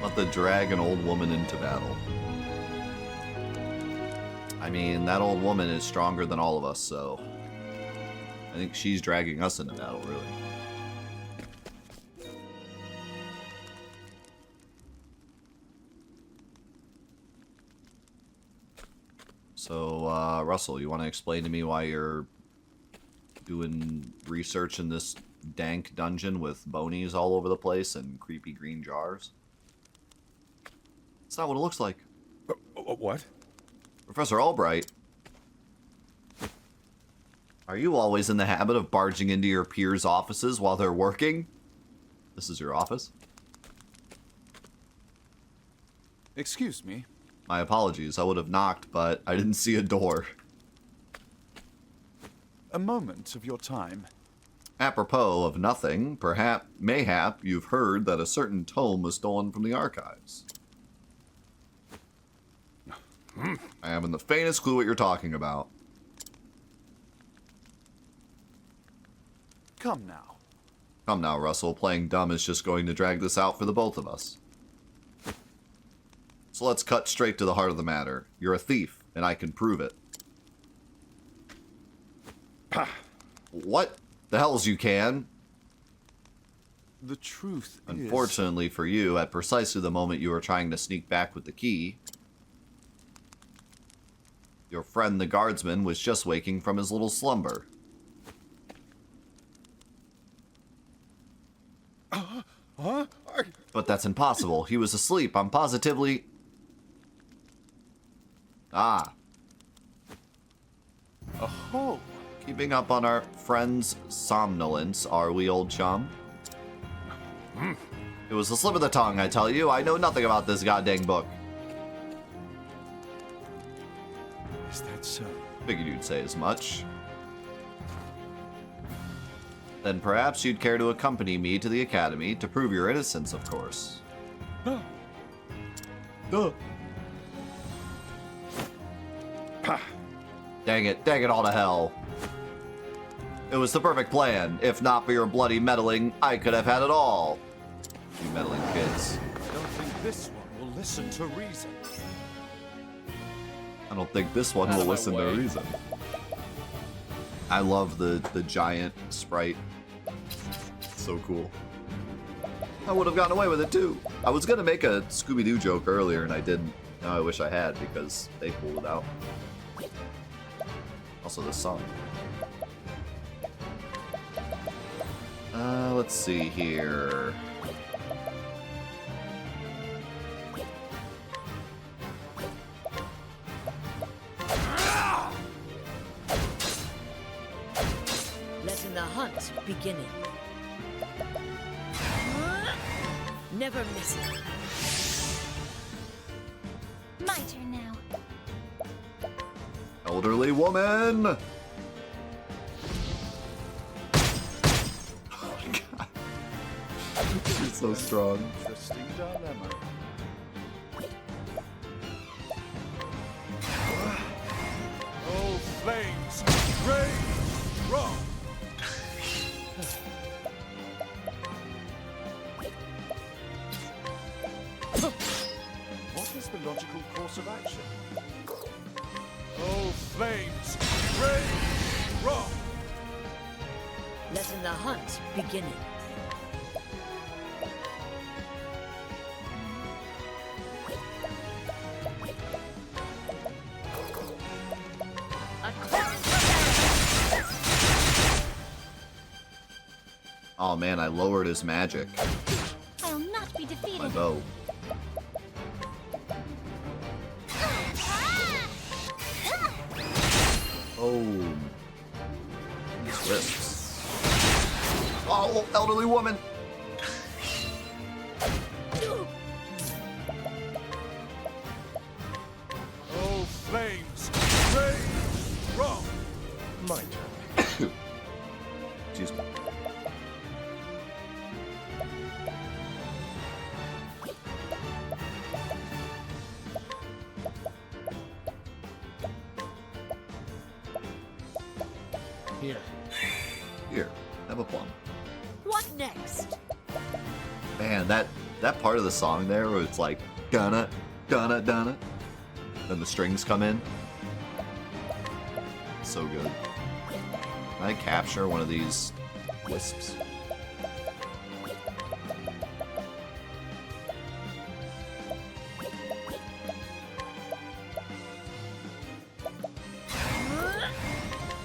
Let the drag an old woman into battle. I mean, that old woman is stronger than all of us, so I think she's dragging us into battle, really. So, Russell, you want to explain to me why you're doing research in this dank dungeon with bonies all over the place and creepy green jars? That's not what it looks like. What? Professor Albright, are you always in the habit of barging into your peers' offices while they're working? This is your office? Excuse me. My apologies, I would have knocked, but I didn't see a door. A moment of your time. Apropos of nothing, mayhap you've heard that a certain tome was stolen from the archives. I haven't the faintest clue what you're talking about. Come now. Come now, Russell. Playing dumb is just going to drag this out for the both of us. So let's cut straight to the heart of the matter. You're a thief, and I can prove it. What the hells you can? The truth is... Unfortunately for you, at precisely the moment you were trying to sneak back with the key, your friend the guardsman was just waking from his little slumber. Huh? But that's impossible. He was asleep. I'm positively... Ah. Oh. Keeping up on our friend's somnolence, are we, old chum? It was a slip of the tongue, I tell you. I know nothing about this goddamn book. Is that so? Figured you'd say as much. Then perhaps you'd care to accompany me to the academy to prove your innocence, of course. Duh. Dang it all to hell. It was the perfect plan. If not for your bloody meddling, I could have had it all. You meddling kids. I don't think this one will listen to reason. I don't think this one will listen to reason. I love the giant sprite. So cool. I would have gotten away with it too. I was gonna make a Scooby-Doo joke earlier and I didn't. Now I wish I had because they pulled it out. Also the song. Let's see here. Letting the hunt beginning. Never missing. My turn now. Elderly woman! Oh my god. She's so strong. Interesting dilemma. Oh, flames! Rain! Wrong! What is the logical course of action? Oh, flames! Rain! Wrong! Letting the hunt beginning. Oh man, I lowered his magic. I'll not be defeated. My bow. Oh. These wrists. Oh, elderly woman! Oh, flames! Rain! Wrong! My turn. Excuse me. Here. Here, have a plum. What next? Man, that That part of the song there where it's like, donna, donna, donna, then the strings come in. So good. Can I capture one of these wisps?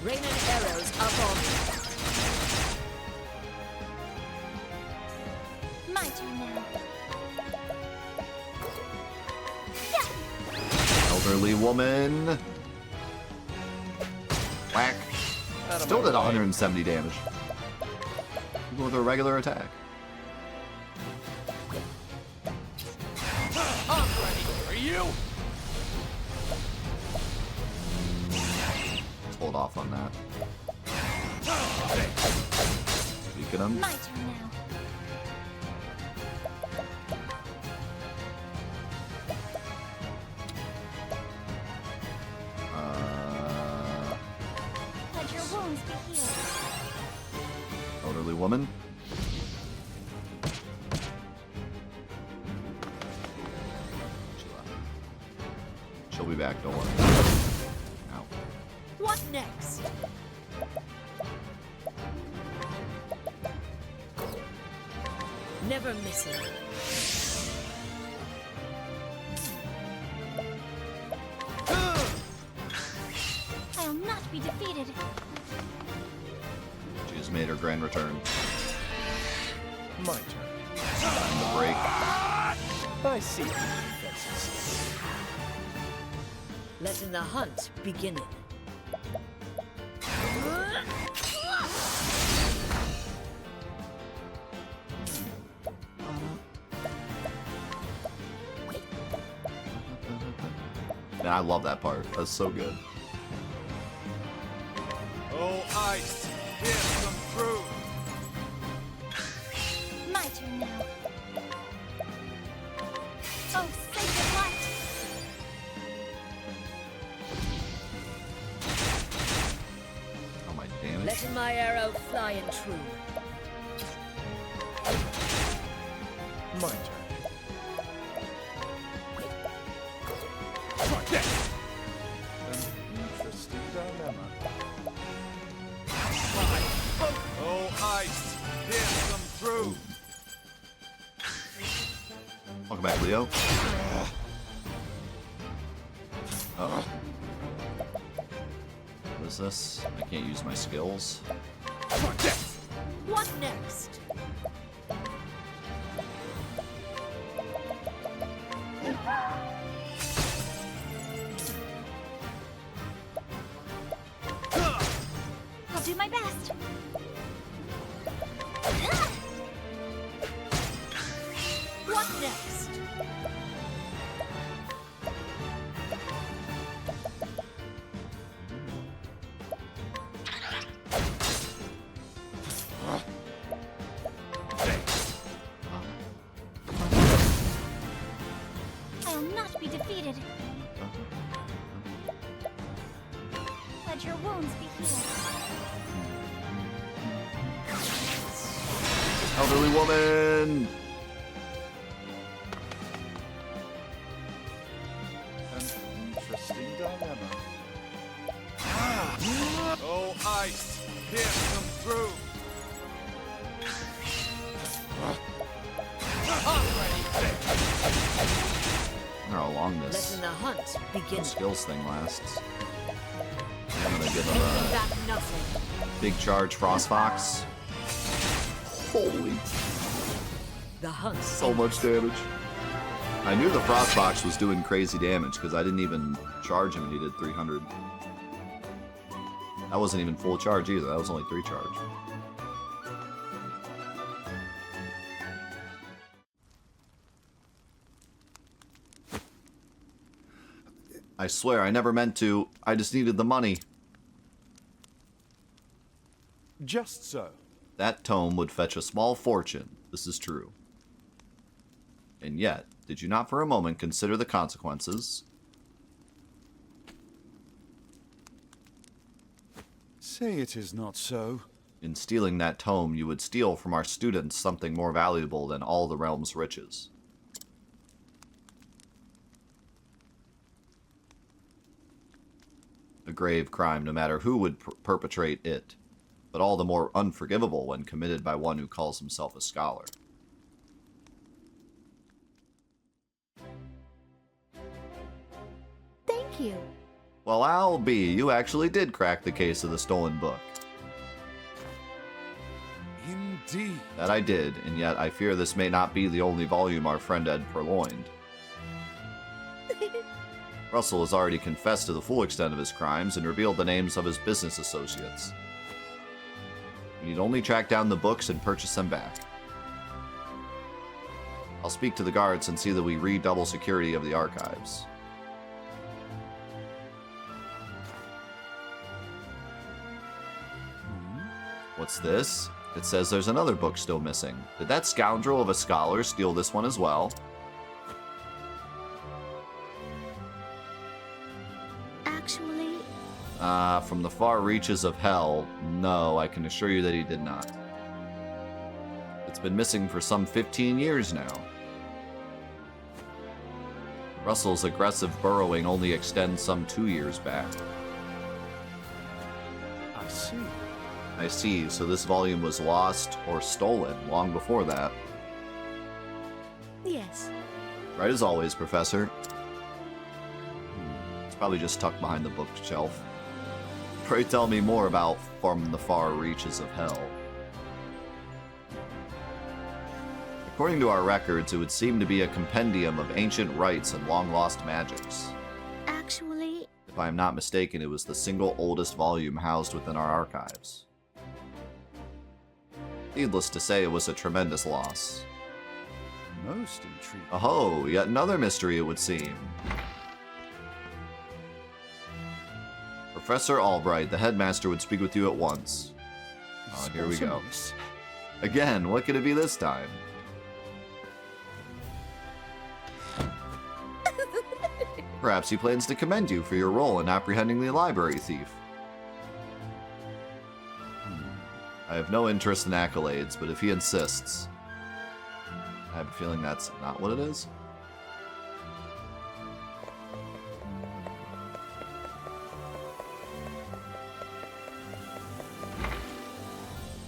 Rain and arrows up on me. My turn now. Elderly woman. Whack. Still did 170 damage. Even with a regular attack. I'm ready. Are you? Let's hold off on that. Speaking of, My turn now. Let your wounds be healed. elderly woman. She left. She'll be back, don't worry. Ow. What next? Never missing. I'll not be defeated. She has made her grand return. My turn. Time to break. I see the defenses. Letting the hunt begin. Man, I love that part. That's so good. Oh, ice, here's come through. My turn now. Oh, sacred light. Oh, my damage. Letting my arrow fly and true. My turn. Try that. An interesting dilemma. Oh, ice, here's come through. Welcome back, Leo. Uh-oh. What is this? I can't use my skills. Try that. What next? I'll do my best. What next? I'll not be defeated. Let your wounds be healed. Elderly woman! An interesting dilemma. Oh, ice, here's come through. I'm ready. I don't know how long this Letting the hunt begin. skills thing lasts. I'm gonna give him Taking a back nothing. big charge Frost Fox. Holy, The hunt. so much damage. I knew the Frost Fox was doing crazy damage because I didn't even charge him and he did 300. That wasn't even full charge either. That was only 3 charge. I swear, I never meant to. I just needed the money. Just so. That tome would fetch a small fortune. This is true. And yet, did you not for a moment consider the consequences? Say it is not so. In stealing that tome, you would steal from our students something more valuable than all the realm's riches. A grave crime, no matter who would perpetrate it, but all the more unforgivable when committed by one who calls himself a scholar. Thank you. Well, I'll be. You actually did crack the case of the stolen book. Indeed. That I did, and yet I fear this may not be the only volume our friend Ed purloined. Russell has already confessed to the full extent of his crimes and revealed the names of his business associates. We need only track down the books and purchase them back. I'll speak to the guards and see that we redouble security of the archives. What's this? It says there's another book still missing. Did that scoundrel of a scholar steal this one as well? Actually, From the far reaches of hell, no, I can assure you that he did not. It's been missing for some 15 years now. Russell's aggressive burrowing only extends some 2 years back. I see. I see, so this volume was lost or stolen long before that. yes. Right as always, Professor. It's probably just tucked behind the bookshelf. Pray tell me more about From the Far Reaches of Hell. According to our records, it would seem to be a compendium of ancient rites and long-lost magics. Actually, If I am not mistaken, it was the single oldest volume housed within our archives. Needless to say, it was a tremendous loss. Most intriguing. Oh, yet another mystery, it would seem. Professor Albright, the headmaster, would speak with you at once. Here we go. Awesomeness. Again, what could it be this time? Perhaps he plans to commend you for your role in apprehending the library thief. I have no interest in accolades, but if he insists, I have a feeling that's not what it is.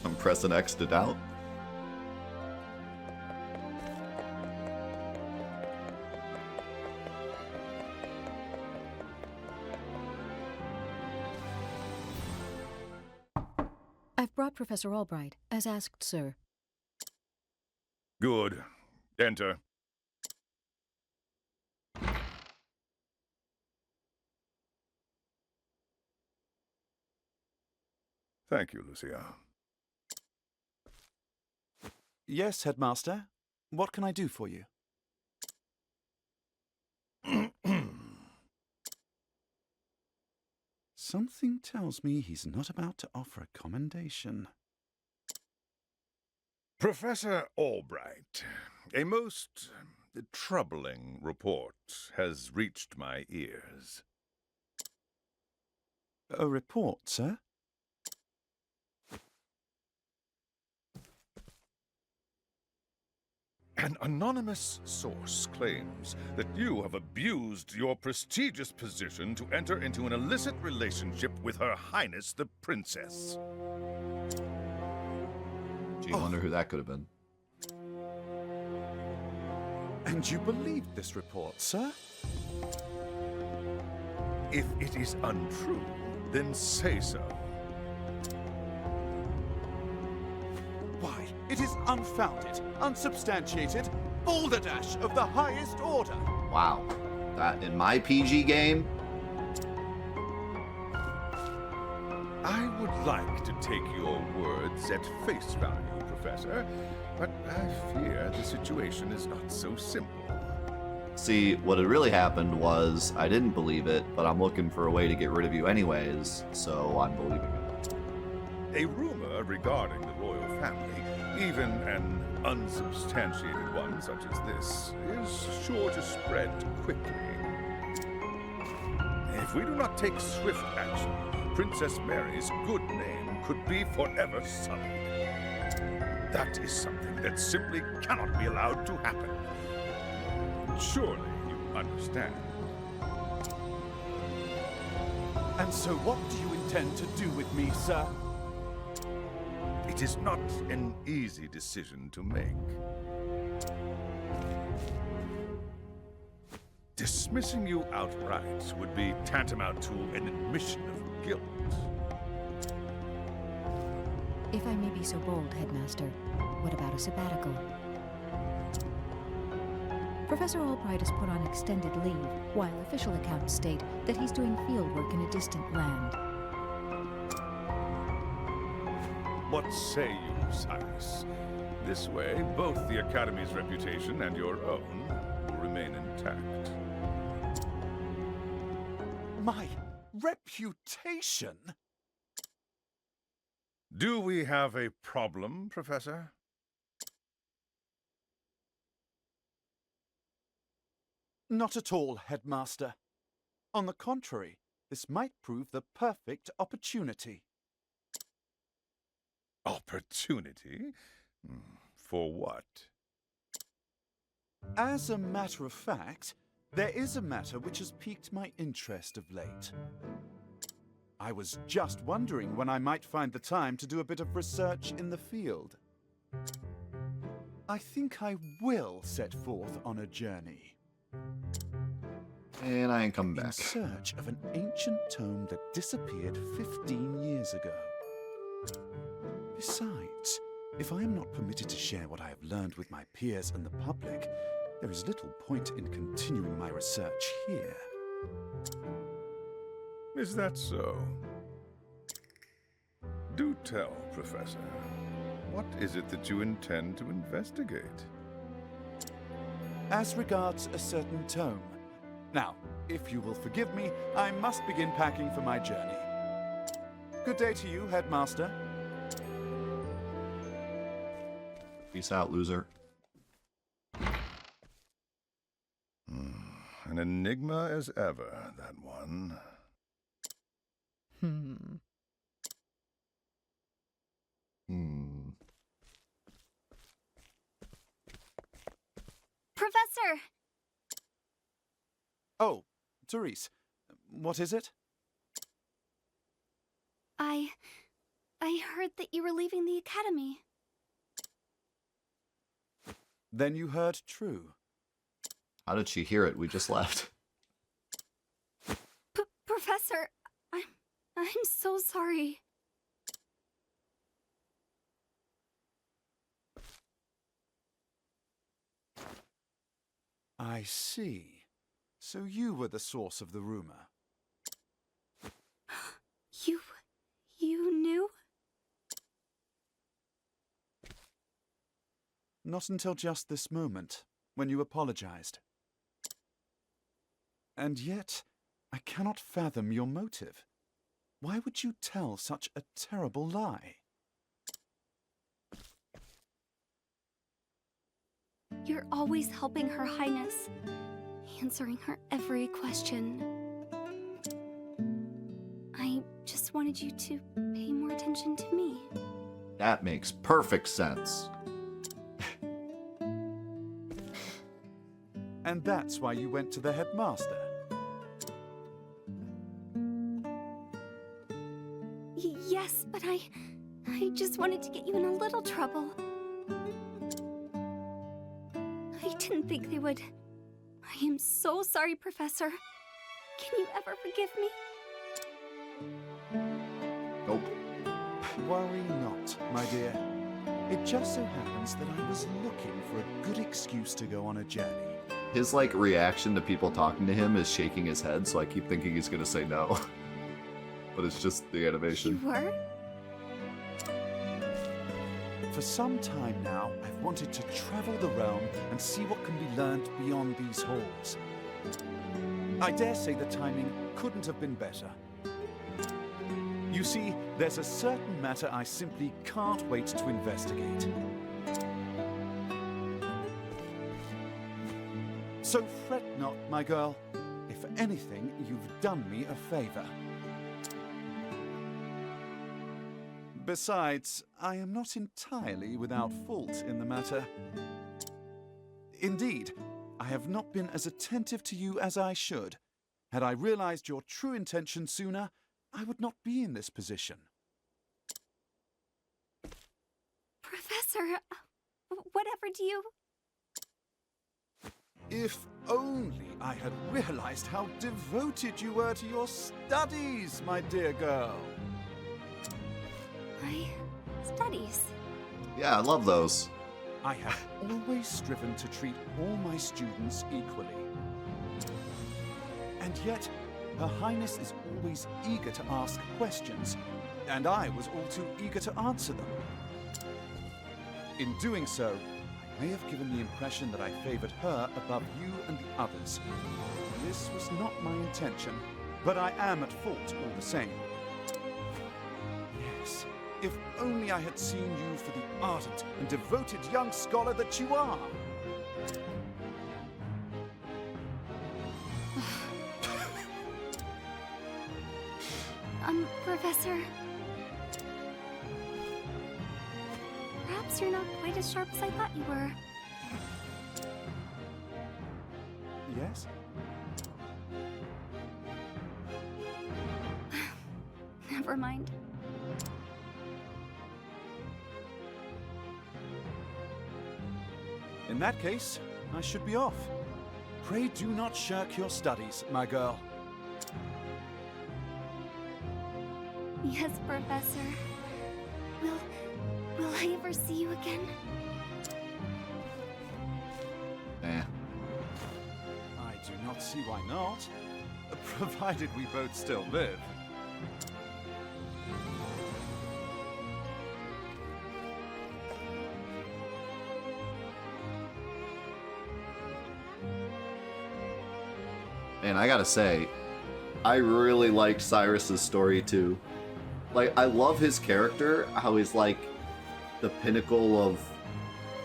I'm pressing X to doubt. I've brought Professor Albright, as asked, sir. Good. Enter. Thank you, Lucia. Yes, Headmaster. What can I do for you? Something tells me he's not about to offer a commendation. Professor Albright, a most troubling report has reached my ears. A report, sir? An anonymous source claims that you have abused your prestigious position to enter into an illicit relationship with Her Highness the Princess. Gee, wonder who that could have been. And you believed this report, sir? If it is untrue, then say so. Why, it is unfounded, unsubstantiated, balderdash of the highest order. Wow. That in my PG game? I would like to take your words at face value, Professor, but I fear the situation is not so simple. See, what had really happened was I didn't believe it, but I'm looking for a way to get rid of you anyways, so I'm believing it. A rumor regarding the royal family, even an unsubstantiated one such as this, is sure to spread quickly. If we do not take swift action, Princess Mary's good name could be forever sullied. That is something that simply cannot be allowed to happen. Surely you understand. And so what do you intend to do with me, sir? It is not an easy decision to make. Dismissing you outright would be tantamount to an admission of guilt. If I may be so bold, Headmaster, what about a sabbatical? Professor Albright is put on extended leave, while official accounts state that he's doing fieldwork in a distant land. What say you, Cyrus? This way, both the Academy's reputation and your own will remain intact. My reputation? Do we have a problem, Professor? Not at all, Headmaster. On the contrary, this might prove the perfect opportunity. Opportunity? For what? As a matter of fact, there is a matter which has piqued my interest of late. I was just wondering when I might find the time to do a bit of research in the field. I think I will set forth on a journey. And I ain't coming In back. search of an ancient tome that disappeared 15 years ago. Besides, if I am not permitted to share what I have learned with my peers and the public, there is little point in continuing my research here. Is that so? Do tell, Professor. What is it that you intend to investigate? As regards a certain tome. Now, if you will forgive me, I must begin packing for my journey. Good day to you, Headmaster. Peace out, loser. An enigma as ever, that one. Professor! Oh, Therese, what is it? I heard that you were leaving the academy. Then you heard true. How did she hear it? We just left. Professor, I'm so sorry. I see. So you were the source of the rumor. You knew? Not until just this moment, when you apologized. And yet, I cannot fathom your motive. Why would you tell such a terrible lie? You're always helping Her Highness, answering her every question. I just wanted you to pay more attention to me. That makes perfect sense. And that's why you went to the headmaster. Yes, but I just wanted to get you in a little trouble. I didn't think they would. I am so sorry, Professor. Can you ever forgive me? Nope. Worry not, my dear. It just so happens that I was looking for a good excuse to go on a journey. His, like, reaction to people talking to him is shaking his head, so I keep thinking he's gonna say no. But it's just the animation. You were? For some time now, I've wanted to travel the realm and see what can be learned beyond these halls. I dare say the timing couldn't have been better. You see, there's a certain matter I simply can't wait to investigate. So fret not, my girl. If anything, you've done me a favor. Besides, I am not entirely without fault in the matter. Indeed, I have not been as attentive to you as I should. Had I realized your true intention sooner, I would not be in this position. Professor, whatever do you... If only I had realized how devoted you were to your studies, my dear girl. My studies. Yeah, I love those. I have always striven to treat all my students equally. And yet, Her Highness is always eager to ask questions, and I was all too eager to answer them. In doing so, I may have given the impression that I favored her above you and the others. This was not my intention, but I am at fault all the same. Yes, if only I had seen you for the ardent and devoted young scholar that you are. Professor... Perhaps you're not quite as sharp as I thought you were. Yes? Never mind. In that case, I should be off. Pray do not shirk your studies, my girl. Yes, Professor. Will I ever see you again? Eh. I do not see why not, provided we both still live. And I gotta say, I really liked Cyrus's story too. Like, I love his character, how he's like the pinnacle of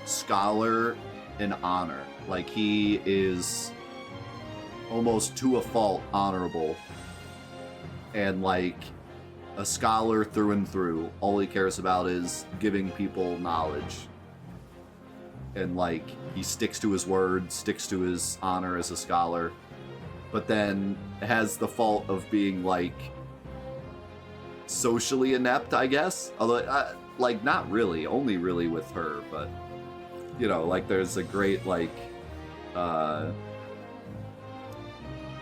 scholar and honor. Like, he is almost to a fault honorable. And like a scholar through and through. All he cares about is giving people knowledge. And like, he sticks to his word, sticks to his honor as a scholar. But then has the fault of being like socially inept, I guess. Although, like, not really, only really with her, but you know, like, there's a great like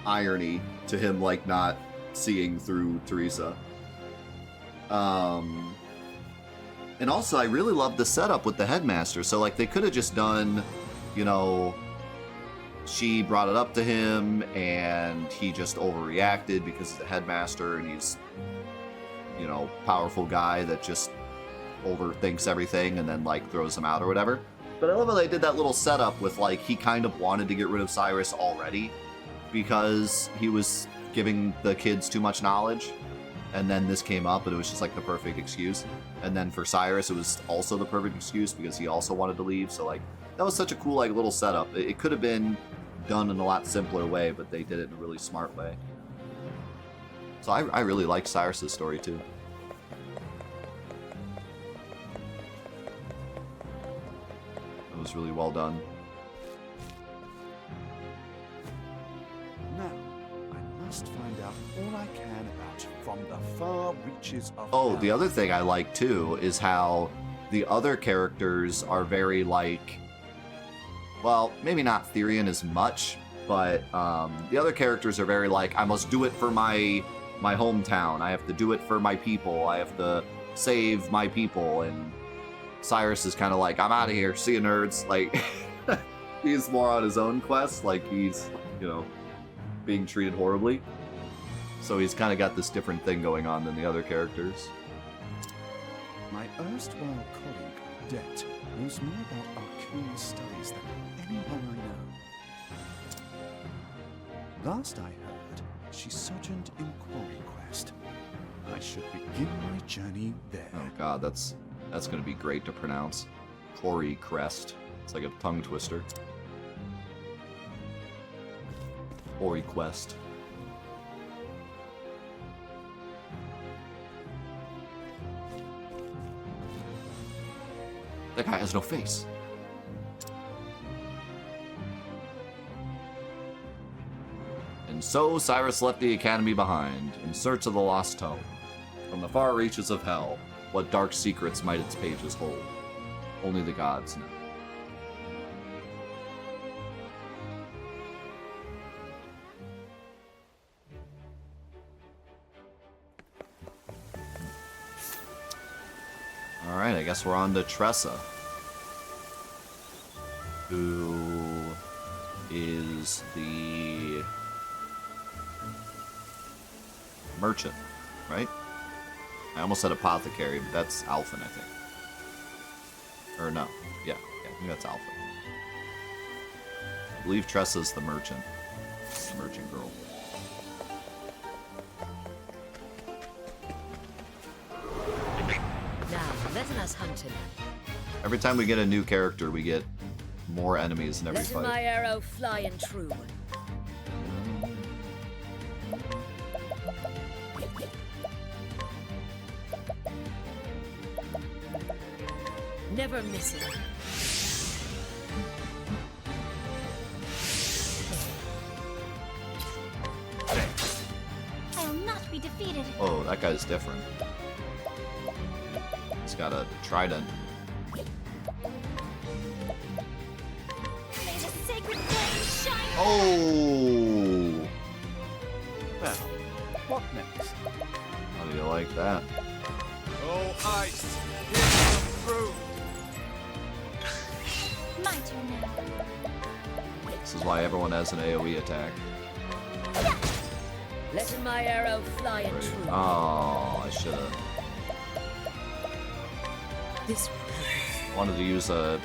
irony to him, like, not seeing through Teresa. And also, I really love the setup with the headmaster. So like, they could have just done, you know, she brought it up to him and he just overreacted because he's the headmaster and he's, you know, powerful guy that just overthinks everything and then like throws him out or whatever. But I love how they did that little setup with like, he kind of wanted to get rid of Cyrus already because he was giving the kids too much knowledge. And then this came up and it was just like the perfect excuse. And then for Cyrus, it was also the perfect excuse because he also wanted to leave. So like, that was such a cool like little setup. It could have been done in a lot simpler way, but they did it in a really smart way. So I really liked Cyrus's story too. It was really well done. Now, I must find out all I can about you from the far reaches of... Oh, the hell. other thing I like too is how the other characters are very like, well, maybe not Therian as much, but the other characters are very like, I must do it for my hometown. I have to do it for my people. I have to save my people. And Cyrus is kind of like, I'm out of here. See you, nerds. Like, he's more on his own quest. Like, he's, you know, being treated horribly. So he's kind of got this different thing going on than the other characters. My erstwhile colleague, Det, knows more about arcane studies than anyone I know. Last I heard, she sojourned in Quarry Quest. I should begin my journey there. Oh god, that's gonna be great to pronounce. Quarry Crest. It's like a tongue twister. Quarry Quest. That guy has no face. And so Cyrus left the academy behind, in search of the lost tome. From the far reaches of hell, what dark secrets might its pages hold? Only the gods know. Alright, I guess we're on to Tressa, who is the merchant, right? I almost said apothecary, but that's Alphen, I think. Or no, yeah, I think that's Alphen. I believe Tressa's the merchant girl. Now, let us hunt him. Every time we get a new character, we get more enemies in every Let fight. my arrow fly and true. Never missing. I'll not be defeated. Oh, that guy's different. He's got a trident. May the sacred flame shine. Oh! Now, what next? How do you like that? Oh, ice! Here's some fruit! My turn now. This is why everyone has an AoE attack. Let my arrow fly and Right. true. Oh, I should have This wanted to use a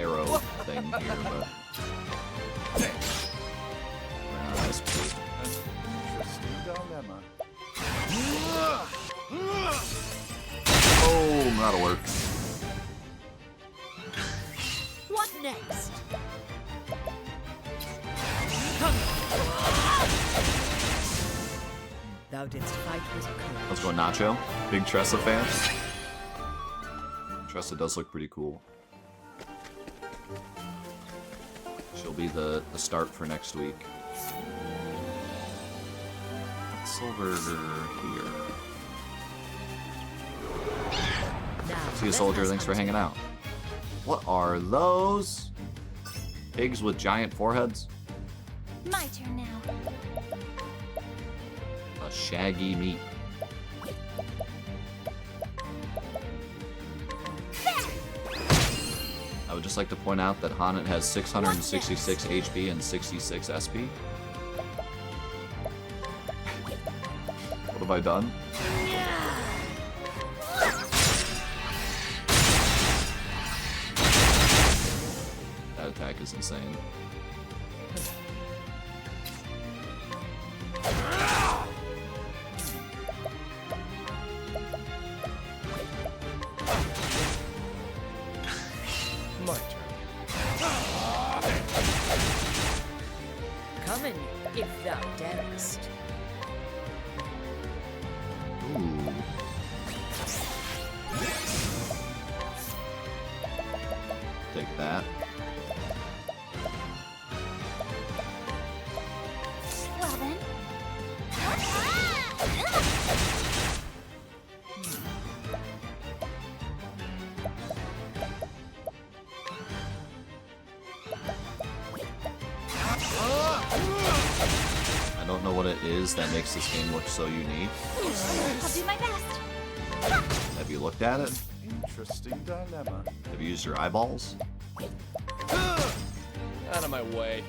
arrow thing here, but nice. Interesting dilemma. Oh, that'll work. What next? Thou didst fight with courage. Let's go, Nacho. Big Tressa fan. Tressa does look pretty cool. She'll be the start for next week. Silver here. Now, See you, let soldier. us Thanks for hunt hanging out. What are those? Pigs with giant foreheads? My turn now. A shaggy meat. I would just like to point out that Hanet has 666 HP and 66 SP. What have I done? That attack is insane. My turn. Coming, if thou darest. Ooh. Take that. Well then. I don't know what it is that makes this game look so unique. I'll do my best. Have you looked at it? Interesting dilemma. Have you used your eyeballs? Out of my way.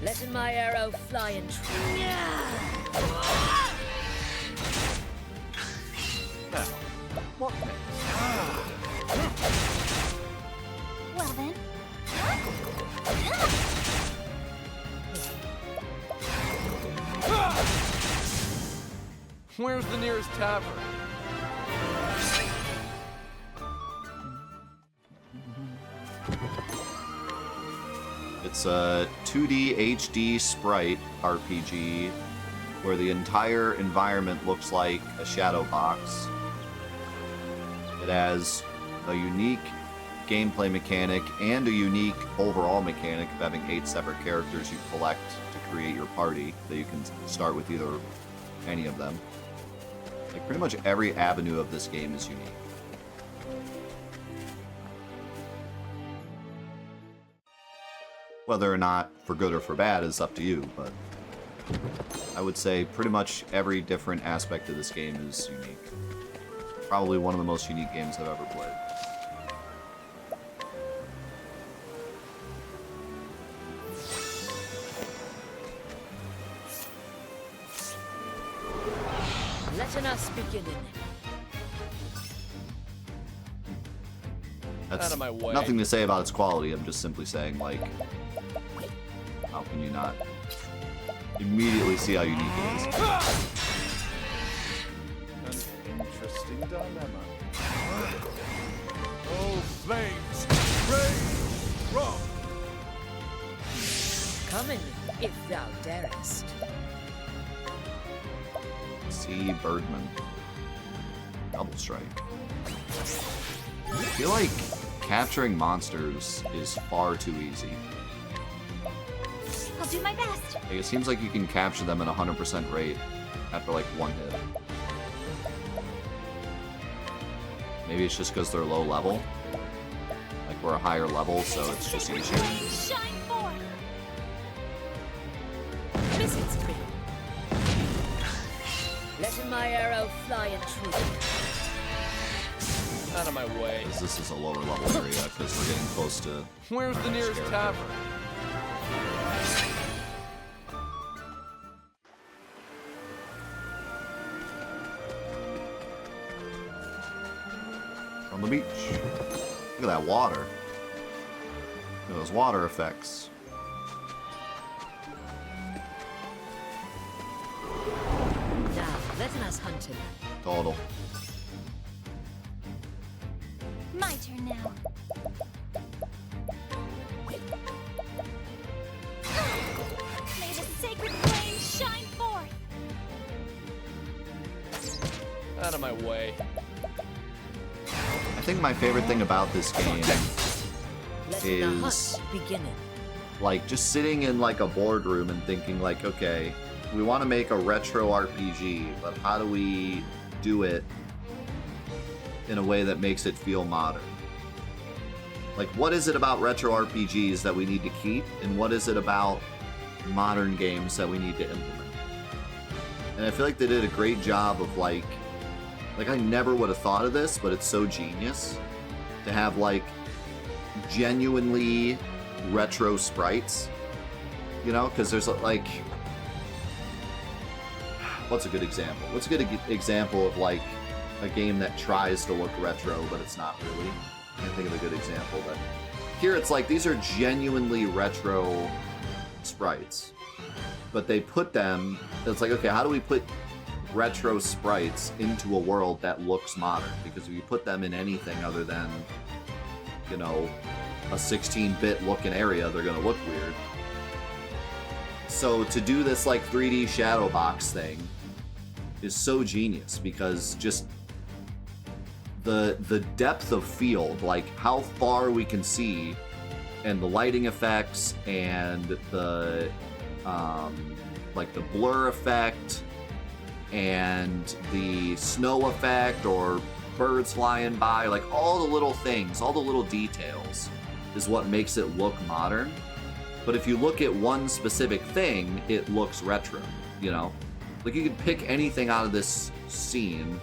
Let my arrow fly and true. Now, what next? Well then. Where's the nearest tavern? It's a 2D HD sprite RPG where the entire environment looks like a shadow box. It has a unique gameplay mechanic and a unique overall mechanic of having 8 separate characters you collect to create your party that you can start with either any of them. Like pretty much every avenue of this game is unique. Whether or not for good or for bad is up to you, but I would say pretty much every different aspect of this game is unique. Probably one of the most unique games I've ever played. Letting us begin. That's Out of my way. nothing to say about its quality. I'm just simply saying, like, how can you not immediately see how unique it is? An interesting dilemma. Oh, flames! Rage! Rock! Come in, if thou darest. See Birdman. Double strike. I feel like capturing monsters is far too easy. I'll do my best. Like, it seems like you can capture them at 100% rate after like one hit. Maybe it's just because they're low level. Like we're a higher level, so it's just easier. Shine forth. Visits me. Letting my arrow fly in truth. Out of my way. Because this is a lower level area, because we're getting close to... Where's the nearest tavern? On the beach. Look at that water. Look at those water effects. Now, letting us hunt him. Total. My turn now. May the sacred flame shine forth. Out of my way. I think my favorite thing about this game Letting the is hunt beginning. like just sitting in like a boardroom and thinking like, okay, we want to make a retro RPG, but how do we do it in a way that makes it feel modern? Like, what is it about retro RPGs that we need to keep, and what is it about modern games that we need to implement? And I feel like they did a great job of like I never would have thought of this, but it's so genius to have like genuinely retro sprites, you know, because there's like, what's a good example? What's a good example of like a game that tries to look retro, but it's not really? I can't think of a good example, but here it's like these are genuinely retro sprites, but they put them, it's like, okay, how do we put retro sprites into a world that looks modern? Because if you put them in anything other than, you know, a 16-bit looking area, they're gonna look weird. So to do this like 3D shadow box thing is so genius, because just the depth of field, like how far we can see, and the lighting effects, and the like the blur effect, and the snow effect, or birds flying by, like all the little things, all the little details is what makes it look modern. But if you look at one specific thing, it looks retro, you know? Like you could pick anything out of this scene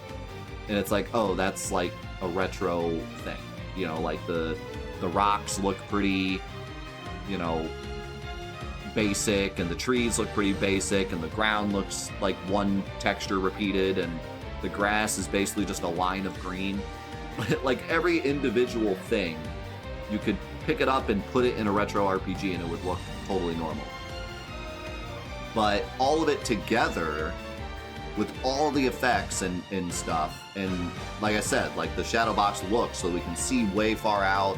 and it's like, oh, that's like a retro thing. You know, like the rocks look pretty, you know, basic, and the trees look pretty basic, and the ground looks like one texture repeated, and the grass is basically just a line of green. Like every individual thing, you could pick it up and put it in a retro RPG and it would look totally normal. But all of it together, with all the effects and stuff, and like I said, like the shadow box look so we can see way far out,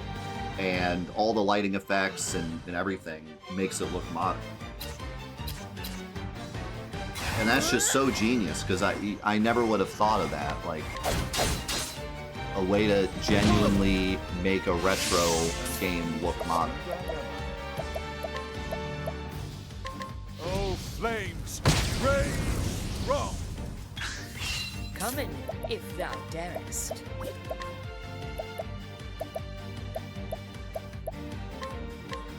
and all the lighting effects and everything makes it look modern. And that's just so genius, because I never would have thought of that. Like, a way to genuinely make a retro game look modern. Oh, flames, rage strong. Come in, if thou darest.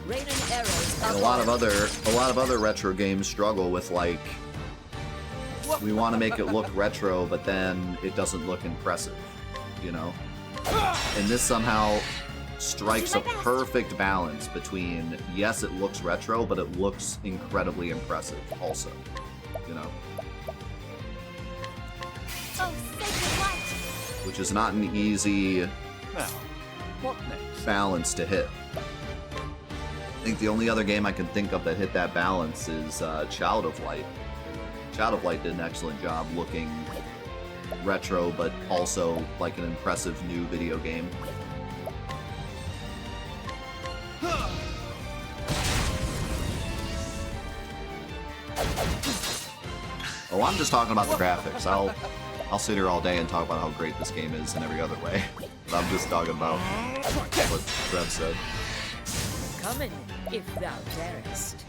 Rain and arrows. And a lot of other retro games struggle with, like, we want to make it look retro, but then it doesn't look impressive, you know? And this somehow strikes a perfect balance between, yes, it looks retro, but it looks incredibly impressive also, you know? Oh, sacred light! Which is not an easy Now, what next? balance to hit. I think the only other game I can think of that hit that balance is Child of Light. Child of Light did an excellent job looking retro, but also like an impressive new video game. Oh, I'm just talking about the graphics. I'll sit here all day and talk about how great this game is in every other way. But I'm just talking about what Trev said. Come in, if thou darest.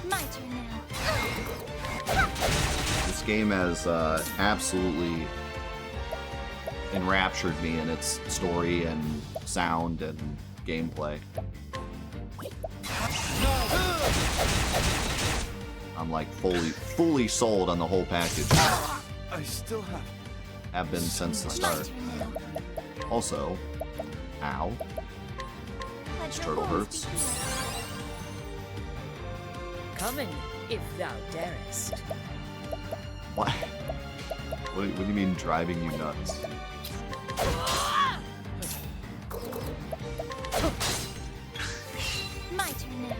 My turn now. This game has absolutely enraptured me in its story and sound and gameplay. I'm like fully sold on the whole package. I still Have been since the start. Also, ow, Let this your turtle wounds hurts. be healed. Come in, if thou darest. What? What do you mean driving you nuts? My turn now.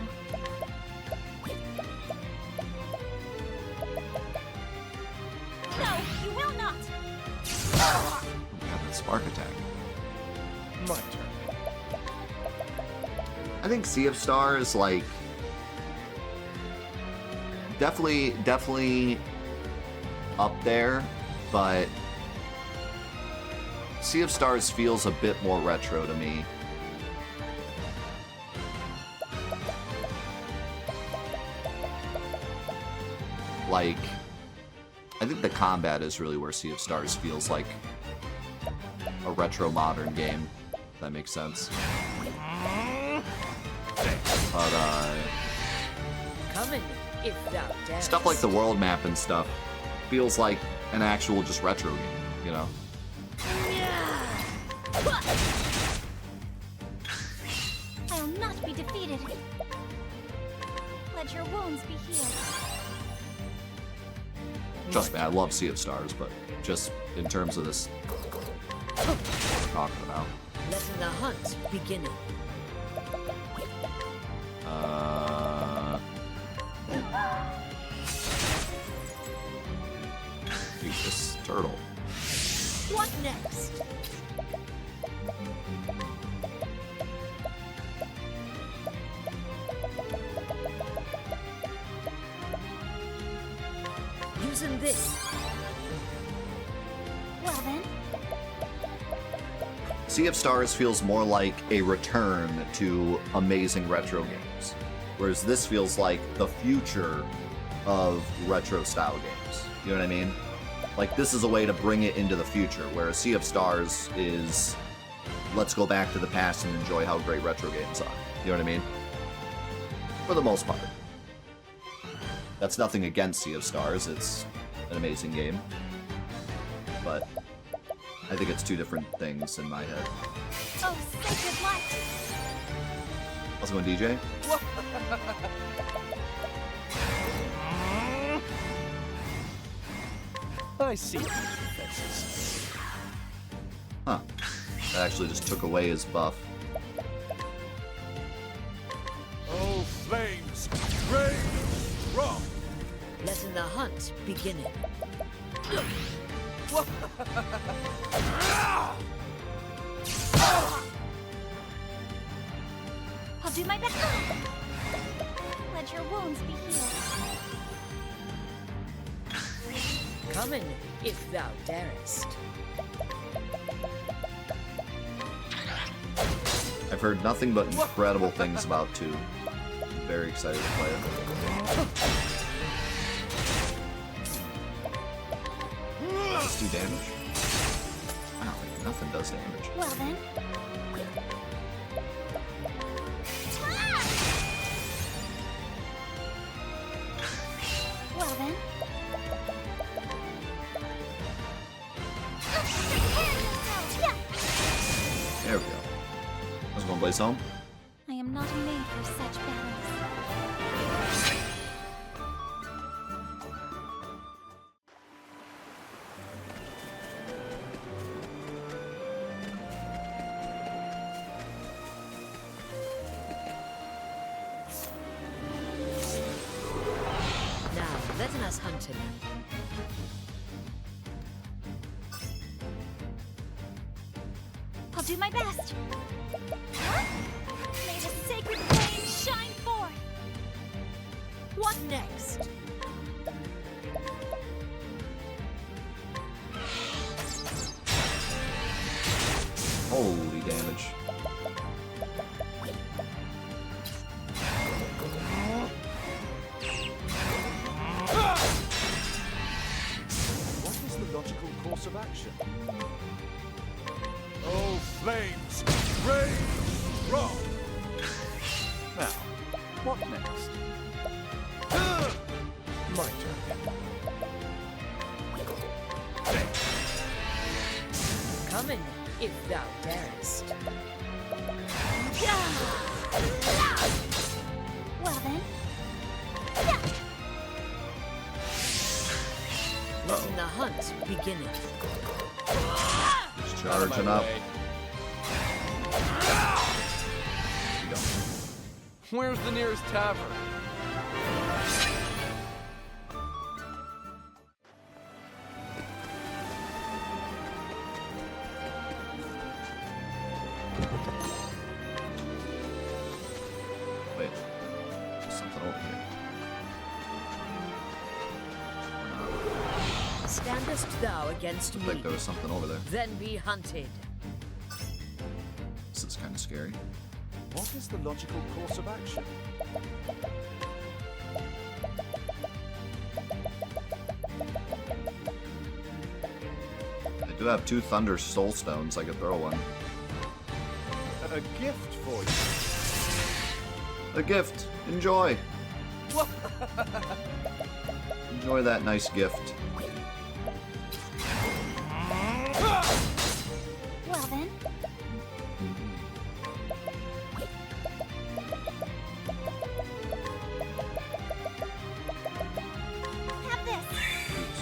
No, you will not! Oh, God, that spark attack. my turn. I think Sea of Stars, like, definitely up there, but Sea of Stars feels a bit more retro to me. Like, I think the combat is really where Sea of Stars feels like a retro modern game, if that makes sense. But Come in, if thou darest. stuff like the world map and stuff feels like an actual just retro game, you know? I'll not be defeated. Let your wounds be healed. Trust me, I love Sea of Stars, but just in terms of this, what we're talking about. Letting the hunt begin. Eat this turtle. What next? Using this. Well then, Sea of Stars feels more like a return to amazing retro games, whereas this feels like the future of retro style games. You know what I mean? Like, this is a way to bring it into the future, whereas Sea of Stars is, let's go back to the past and enjoy how great retro games are. You know what I mean? For the most part. That's nothing against Sea of Stars, it's an amazing game. But I think it's two different things in my head. oh sacred light! How's it going, DJ? I see your faces. Huh. That actually just took away his buff. Oh, flames, rage strong. Letting the hunt begin. I'll do my best. Let your wounds be healed. Come in, if thou darest. I've heard nothing but incredible things about 2. I'm very excited to play it. Does this do damage? Wow, like nothing does damage. Well then. Well then. There we go. Let's go and blaze home. I am not made for such battles. Now, let us hunt him. I'll do my best. May the sacred flame shine forth. What next? Holy damage. What is the logical course of action? Oh, flames! Rain! Strong! Now, what next? My turn. Come in, if thou darest. Well then. Letting the hunt beginneth. Just Out of charging my up. way. There we go. Where's the nearest tavern? Wait. There's something over here. Standest thou against Looked me? like there was something over there. Then be hunted. This is kind of scary. What is the logical course of action? I do have 2 Thunder Soul Stones. I could throw one. A gift for you. A gift. Enjoy. Enjoy that nice gift. Well then. Have this. Oops.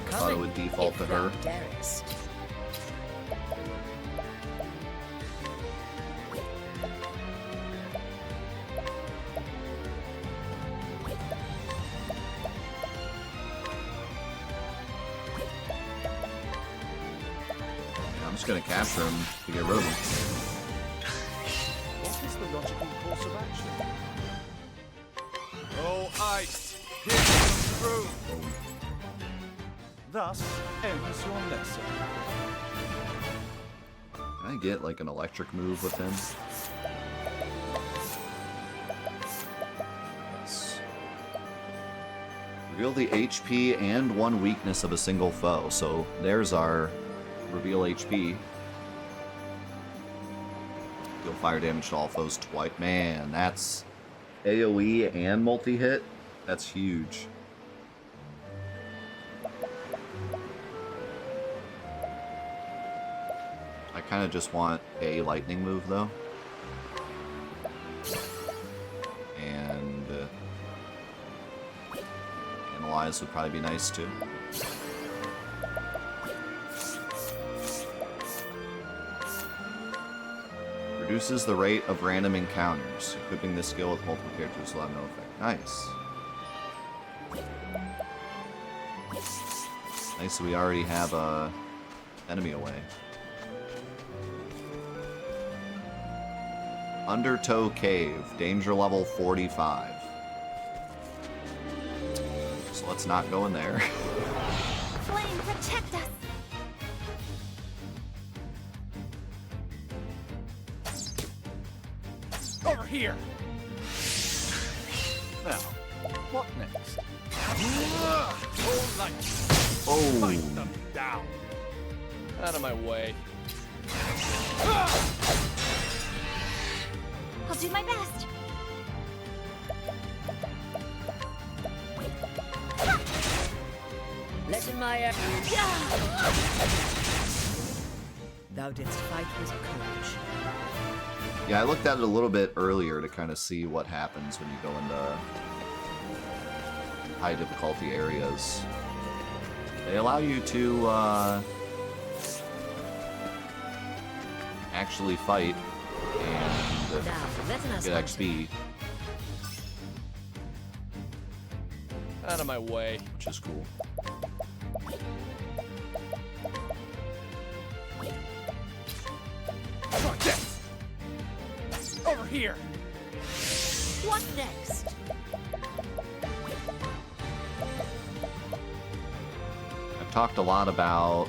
Come Thought it in, would default if to thou her. darest. Yeah, I'm just gonna capture him to get rid of him. What is the logical course of action? Oh, ice! Here's some truth! Thus ends your lesson. Can I get like an electric move with him? Yes. Reveal the HP and 1 weakness of a single foe. So there's our reveal HP. Deal fire damage to all foes twice. Man, that's AoE and multi-hit. That's huge. I kind of just want a lightning move though. And analyze would probably be nice too. Reduces the rate of random encounters. Equipping this skill with multiple characters will have no effect. Nice. Nice, we already have a enemy away. Undertow Cave, danger level 45. So Let's not go in there. Flame, protect us! Over here! Now, what next? All light! Oh, Fight them down! Out of my way. I'll do my best. Let my Thou didst fight with courage. yeah, I looked at it a little bit earlier to kind of see what happens when you go into high difficulty areas. They allow you to actually fight and Now, let us get XP, Out of my way. which is cool. Try death! Over here! What next? I've talked a lot about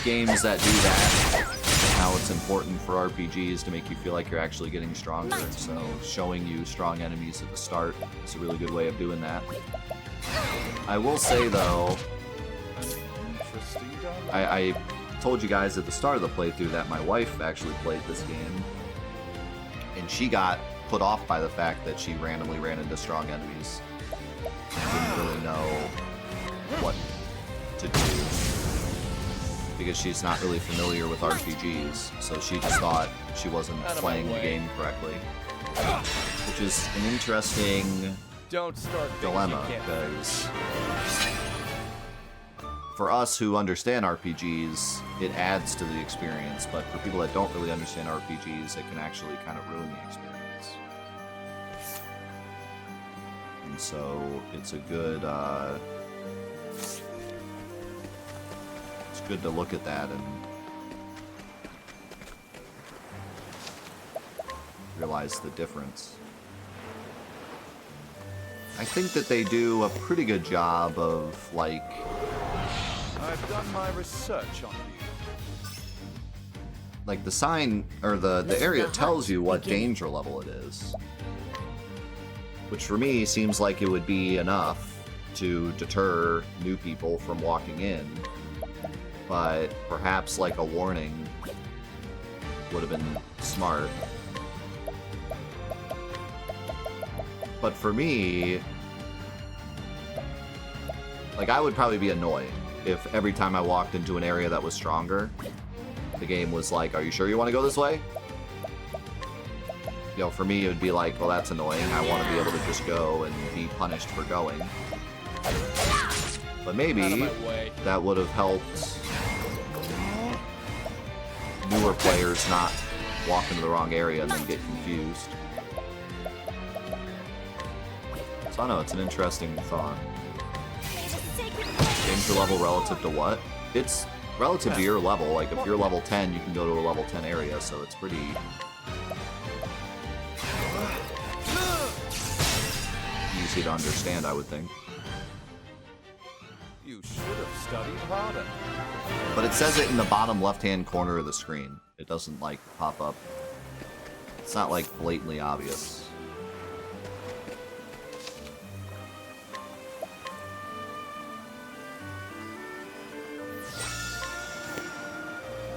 games that do that, how it's important for RPGs to make you feel like you're actually getting stronger. So showing you strong enemies at the start is a really good way of doing that. I will say though, Interesting dialogue. I told you guys at the start of the playthrough that my wife actually played this game, and she got put off by the fact that she randomly ran into strong enemies and didn't really know what to do because she's not really familiar with RPGs, so she just thought she wasn't Out of my playing the way. game correctly, which is an interesting Don't start things you dilemma can't because for us who understand RPGs, it adds to the experience, but for people that don't really understand RPGs, it can actually kind of ruin the experience. And so it's a good, it's good to look at that and realize the difference. I think that they do a pretty good job of, like, I've done my research on you. like the sign or the area tells you what danger level it is, which for me seems like it would be enough to deter new people from walking in, but perhaps like a warning would have been smart. But for me, like, I would probably be annoyed if every time I walked into an area that was stronger, the game was like, are you sure you want to go this way? You know, for me, it would be like, well, that's annoying. I want to be able to just go and be punished for going. But Out of maybe my way. that would have helped newer players not walk into the wrong area and then get confused. So I don't know, it's an interesting thought. May the sacred flame Danger level relative to what? It's relative to your level. Like, if you're level 10, you can go to a level 10 area, so it's pretty easy to understand, I would think. You should have studied harder. But it says it in the bottom left-hand corner of the screen. It doesn't, like, pop up. It's not, like, blatantly obvious.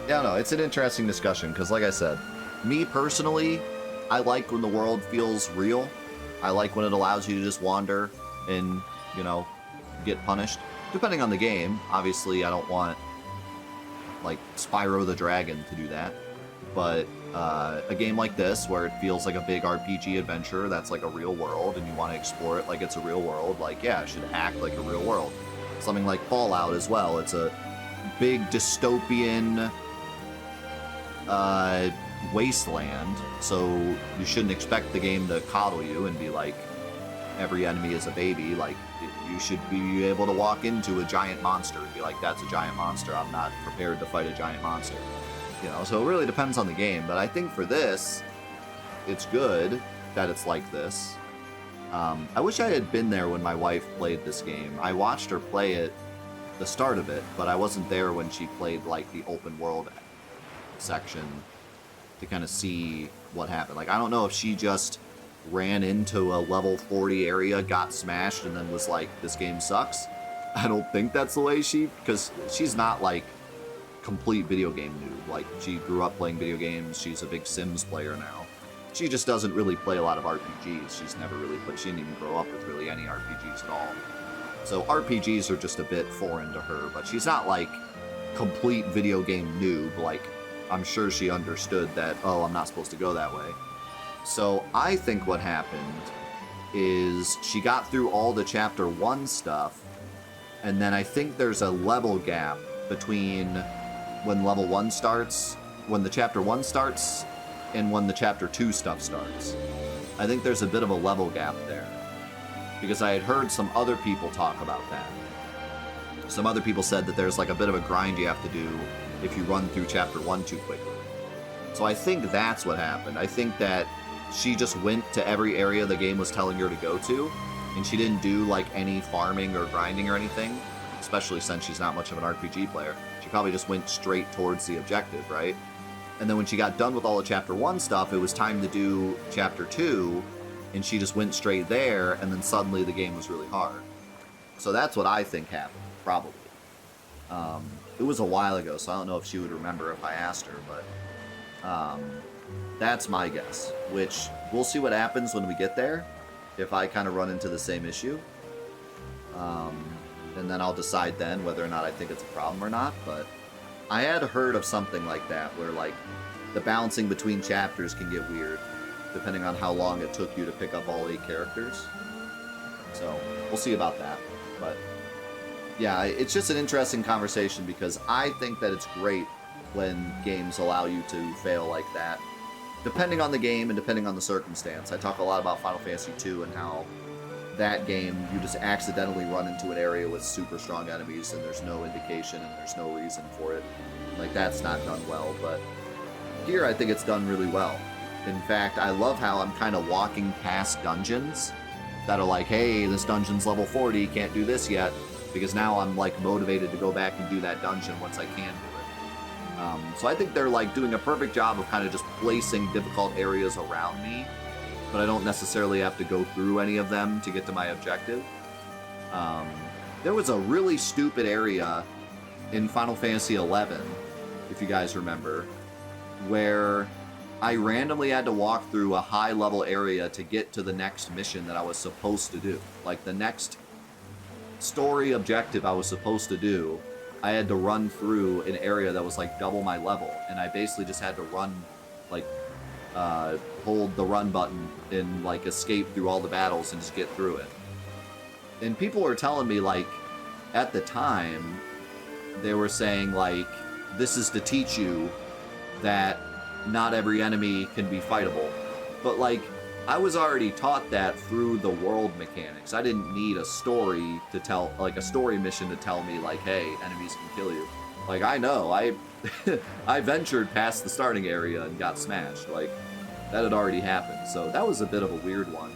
Yeah, no, it's an interesting discussion, because like I said, me personally, I like when the world feels real. I like when it allows you to just wander and, you know, get punished. Depending on the game, obviously I don't want, like, Spyro the Dragon to do that. But a game like this, where it feels like a big RPG adventure that's like a real world, and you want to explore it like it's a real world, like, yeah, it should act like a real world. Something like Fallout as well. It's a big dystopian wasteland, so you shouldn't expect the game to coddle you and be like every enemy is a baby. Like, you should be able to walk into a giant monster and be like, that's a giant monster, I'm not prepared to fight a giant monster, you know. So it really depends on the game, but I think for this it's good that it's like this. I wish I had been there when my wife played this game. I watched her play it, the start of it, but I wasn't there when she played like the open world section to kind of see what happened. Like, I don't know if she just ran into a level 40 area, got smashed, and then was like, this game sucks. I don't think that's the way because she's not like complete video game noob. Like, she grew up playing video games. She's a big Sims player now. She just doesn't really play a lot of RPGs. She's never really played, she didn't even grow up with really any RPGs at all. So RPGs are just a bit foreign to her, but she's not like complete video game noob. Like, I'm sure she understood that, oh, I'm not supposed to go that way. So I think what happened is she got through all the chapter 1 stuff, and then I think there's a level gap between when level 1 starts, when the chapter 1 starts, and when the chapter 2 stuff starts. I think there's a bit of a level gap there, because I had heard some other people talk about that. Some other people said that there's like a bit of a grind you have to do if you run through chapter 1 too quickly. So I think that's what happened. I think that she just went to every area the game was telling her to go to, and she didn't do like any farming or grinding or anything, especially since she's not much of an RPG player. She probably just went straight towards the objective, right? And then when she got done with all the chapter 1 stuff, it was time to do chapter 2, and she just went straight there, and then suddenly the game was really hard. So that's what I think happened, probably. It was a while ago, so I don't know if she would remember if I asked her, but that's my guess, which we'll see what happens when we get there, if I kind of run into the same issue. And then I'll decide then whether or not I think it's a problem or not, but I had heard of something like that, where like the balancing between chapters can get weird, depending on how long it took you to pick up all 8 characters. So we'll see about that, but yeah, it's just an interesting conversation, because I think that it's great when games allow you to fail like that, depending on the game and depending on the circumstance. I talk a lot about Final Fantasy II and how that game, you just accidentally run into an area with super strong enemies and there's no indication and there's no reason for it. Like, that's not done well, but here I think it's done really well. In fact, I love how I'm kind of walking past dungeons that are like, hey, this dungeon's level 40, can't do this yet, because now I'm like motivated to go back and do that dungeon once I can do it. So I think they're like doing a perfect job of kind of just placing difficult areas around me, but I don't necessarily have to go through any of them to get to my objective. There was a really stupid area in Final Fantasy XI, if you guys remember, where I randomly had to walk through a high-level area to get to the next mission that I was supposed to do. Like, the next story objective I was supposed to do, I had to run through an area that was like double my level, and I basically just had to run, like, hold the run button and like escape through all the battles and just get through it. And people were telling me, like, at the time, they were saying, like, this is to teach you that not every enemy can be fightable. But, like, I was already taught that through the world mechanics. I didn't need a story to tell, like, a story mission to tell me, like, hey, enemies can kill you. Like, I know, I ventured past the starting area and got smashed. Like, that had already happened. So that was a bit of a weird one.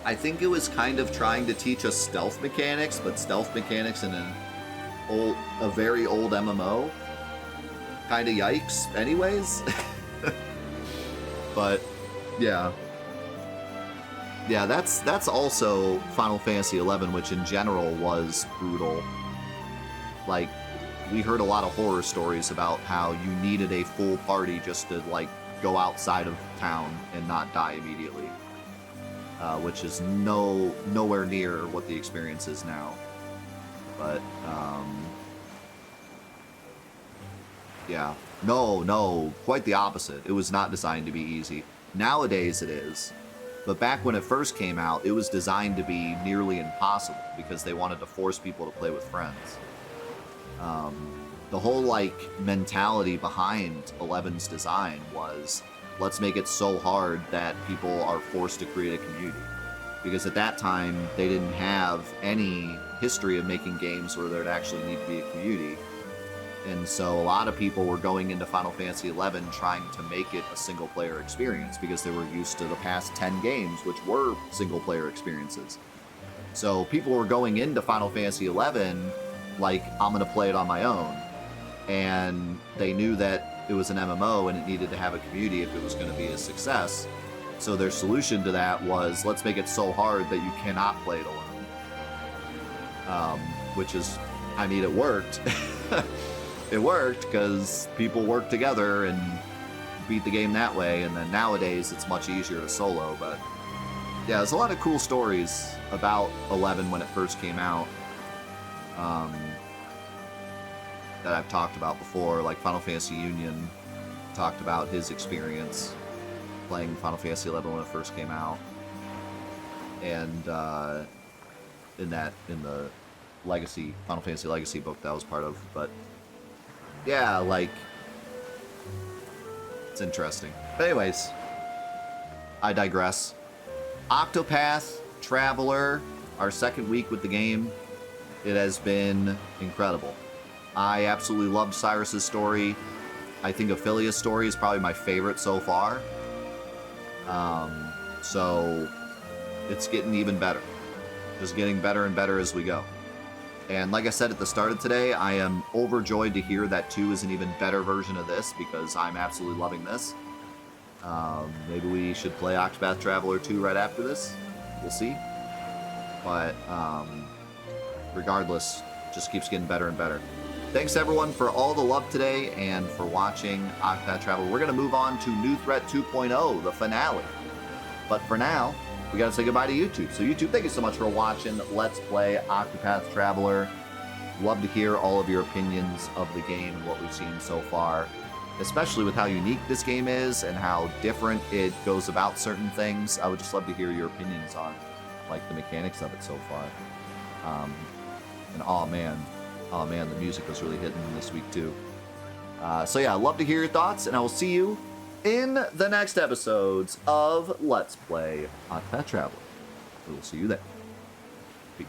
I think it was kind of trying to teach us stealth mechanics, but stealth mechanics in a very old MMO. Kind of yikes anyways. But yeah, that's also Final Fantasy XI, which in general was brutal. Like, we heard a lot of horror stories about how you needed a full party just to like go outside of town and not die immediately, which is nowhere near what the experience is now. But yeah. No, quite the opposite. It was not designed to be easy. Nowadays it is. But back when it first came out, it was designed to be nearly impossible because they wanted to force people to play with friends. The whole, like, mentality behind 11's design was, let's make it so hard that people are forced to create a community. Because at that time, they didn't have any history of making games where there'd actually need to be a community. And so a lot of people were going into Final Fantasy XI trying to make it a single-player experience because they were used to the past 10 games, which were single-player experiences. So people were going into Final Fantasy XI like, I'm going to play it on my own. And they knew that it was an MMO and it needed to have a community if it was going to be a success. So their solution to that was, let's make it so hard that you cannot play it alone. Which is, I mean, it worked. It worked because people worked together and beat the game that way. And then nowadays it's much easier to solo. But yeah, there's a lot of cool stories about 11 when it first came out that I've talked about before. Like Final Fantasy Union talked about his experience playing Final Fantasy XI when it first came out, and in the Legacy Final Fantasy Legacy book that I was part of. But yeah, like, it's interesting. But anyways, I digress. Octopath Traveler, our second week with the game. It has been incredible. I absolutely loved Cyrus's story. I think Ophilia's story is probably my favorite so far. So it's getting even better. Just getting better and better as we go. And like I said at the start of today, I am overjoyed to hear that 2 is an even better version of this because I'm absolutely loving this. Maybe we should play Octopath Traveler 2 right after this. We'll see. But regardless, just keeps getting better and better. Thanks everyone for all the love today and for watching Octopath Traveler. We're going to move on to New Threat 2.0, the finale. But for now, we got to say goodbye to YouTube. So YouTube, thank you so much for watching Let's Play Octopath Traveler. Love to hear all of your opinions of the game and what we've seen so far, especially with how unique this game is and how different it goes about certain things. I would just love to hear your opinions on, like, the mechanics of it so far. And oh man, the music was really hitting this week too. So yeah, I'd love to hear your thoughts, and I will see you in the next episodes of Let's Play Octopath Traveler. We will see you there. Peace.